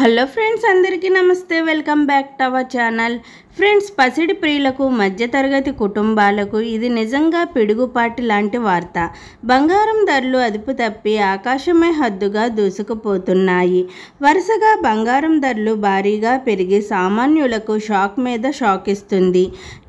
Hello friends, అందరికీ నమస్తే. Welcome back to our channel. Friends, పసిడి ప్రియులకు, మధ్యతరగతి కుటుంబాలకు ఇది నిజంగా పిడుగుపాటి లాంటి వార్త. బంగారం ధరలు అదుపు తప్పి ఆకాశమే హద్దుగా దూసుకుపోతున్నాయి. వరుసగా బంగారం ధరలు భారీగా పెరిగి సామాన్యులకు షాక్ మీద షాక్ ఇస్తుంది.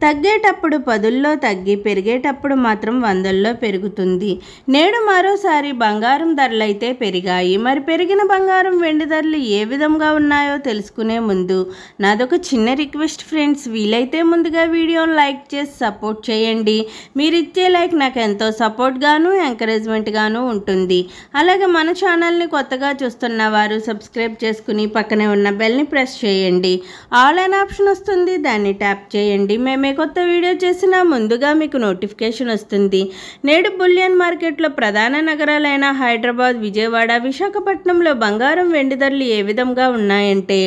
తగ్గేటప్పుడు పదుల్లో తగ్గి పెరిగేటప్పుడు మాత్రం వందల్లో పెరుగుతుంది. నేడు మరోసారి బంగారం ధరలైతే పెరిగాయి. మరి పెరిగిన బంగారం, వెండి ధరలు ఏ విధంగా ఉన్నాయో తెలుసుకునే ముందు నాదొక చిన్న రిక్వెస్ట్ ఫ్రెండ్స్, వీలైతే ముందుగా వీడియోని లైక్ చేసి సపోర్ట్ చేయండి. మీరు ఇచ్చే లైక్ నాకు ఎంతో సపోర్ట్ గాను, ఎంకరేజ్మెంట్ గాను ఉంటుంది. అలాగే మన ఛానల్ని కొత్తగా చూస్తున్న వారు సబ్స్క్రైబ్ చేసుకుని పక్కనే ఉన్న బెల్ని ప్రెస్ చేయండి. ఆల్ అనే ఆప్షన్ వస్తుంది, దాన్ని ట్యాప్ చేయండి. మేమే కొత్త వీడియో చేసినా ముందుగా మీకు నోటిఫికేషన్ వస్తుంది. నేడు బులియన్ మార్కెట్లో ప్రధాన నగరాలైన హైదరాబాద్, విజయవాడ, విశాఖపట్నంలో బంగారం, వెండి ధరలు ఏ విధంగా ఉన్నాయంటే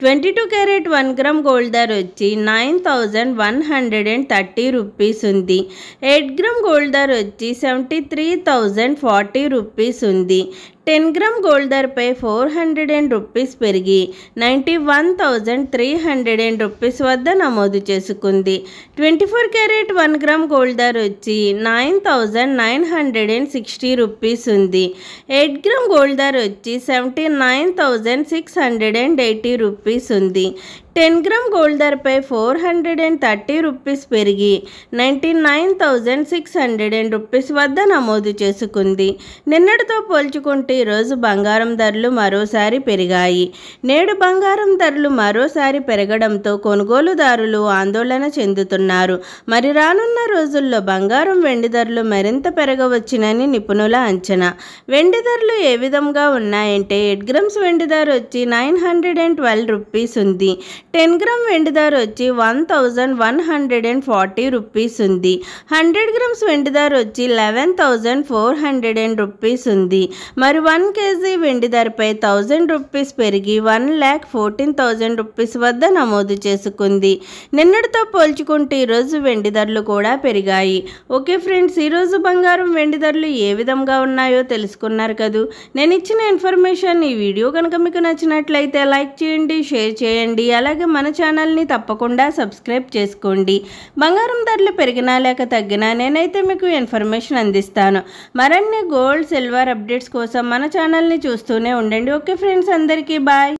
22 క్యారెట్ 1 గ్రామ్ గోల్డ్ ధర వచ్చి 9130 రూపీస్ ఉంది. 8 గ్రామ్ గోల్డ్ ధర వచ్చి 73,040 రూపీస్ ఉంది. 10 గ్రామ్ గోల్డ్ ధరపై 400 రూపీస్ పెరిగి 91,300 రూపీస్ వద్ద నమోదు చేసుకుంది. 24 క్యారెట్ 1 గ్రామ్ గోల్డ్ ధర వచ్చి 9,960 రూపీస్ ఉంది. 8 గ్రామ్ గోల్డ్ ధర వచ్చి 79,680 రూపీస్ ఉంది. 10 గ్రామ్ గోల్డ్ ధరపై 430 రూపీస్ పెరిగి 99,600 రూపీస్ వద్ద నమోదు చేసుకుంది. నిన్నటితో పోల్చుకుంటే ఈరోజు బంగారం ధరలు మరోసారి పెరిగాయి. నేడు బంగారం ధరలు మరోసారి పెరగడంతో కొనుగోలుదారులు ఆందోళన చెందుతున్నారు. మరి రానున్న రోజుల్లో బంగారం, వెండి ధరలు మరింత పెరగవచ్చునని నిపుణుల అంచనా. వెండి ధరలు ఏ విధంగా ఉన్నాయంటే 8 గ్రామ్స్ వెండి ధర వచ్చి 912 రూపీస్ ఉంది. 10 గ్రామ్ వెండి ధర వచ్చి 1,140 రూపీస్ ఉంది. 100 గ్రామ్స్ వెండి ధర వచ్చి 11,400 రూపీస్ ఉంది. మరి 1 కేజీ వెండి ధరపై 1000 రూపీస్ పెరిగి 1,14,000 రూపీస్ వద్ద నమోదు చేసుకుంది. నిన్నటితో పోల్చుకుంటే ఈరోజు వెండి ధరలు కూడా పెరిగాయి. ఓకే ఫ్రెండ్స్, ఈరోజు బంగారం, వెండి ధరలు ఏ విధంగా ఉన్నాయో తెలుసుకున్నారు కదూ. నేను ఇచ్చిన ఇన్ఫర్మేషన్ ఈ వీడియో కనుక మీకు నచ్చినట్లయితే లైక్ చేయండి, షేర్ చేయండి. అలాగే మన ఛానల్ని తప్పకుండా సబ్స్క్రైబ్ చేసుకోండి. బంగారం ధరలు పెరిగినా లేక తగ్గినా నేనైతే మీకు ఇన్ఫర్మేషన్ అందిస్తాను. మరిన్ని గోల్డ్, సిల్వర్ అప్డేట్స్ కోసం మన ఛానల్ని చూస్తూనే ఉండండి. ఓకే ఫ్రెండ్స్, అందరికీ బాయ్.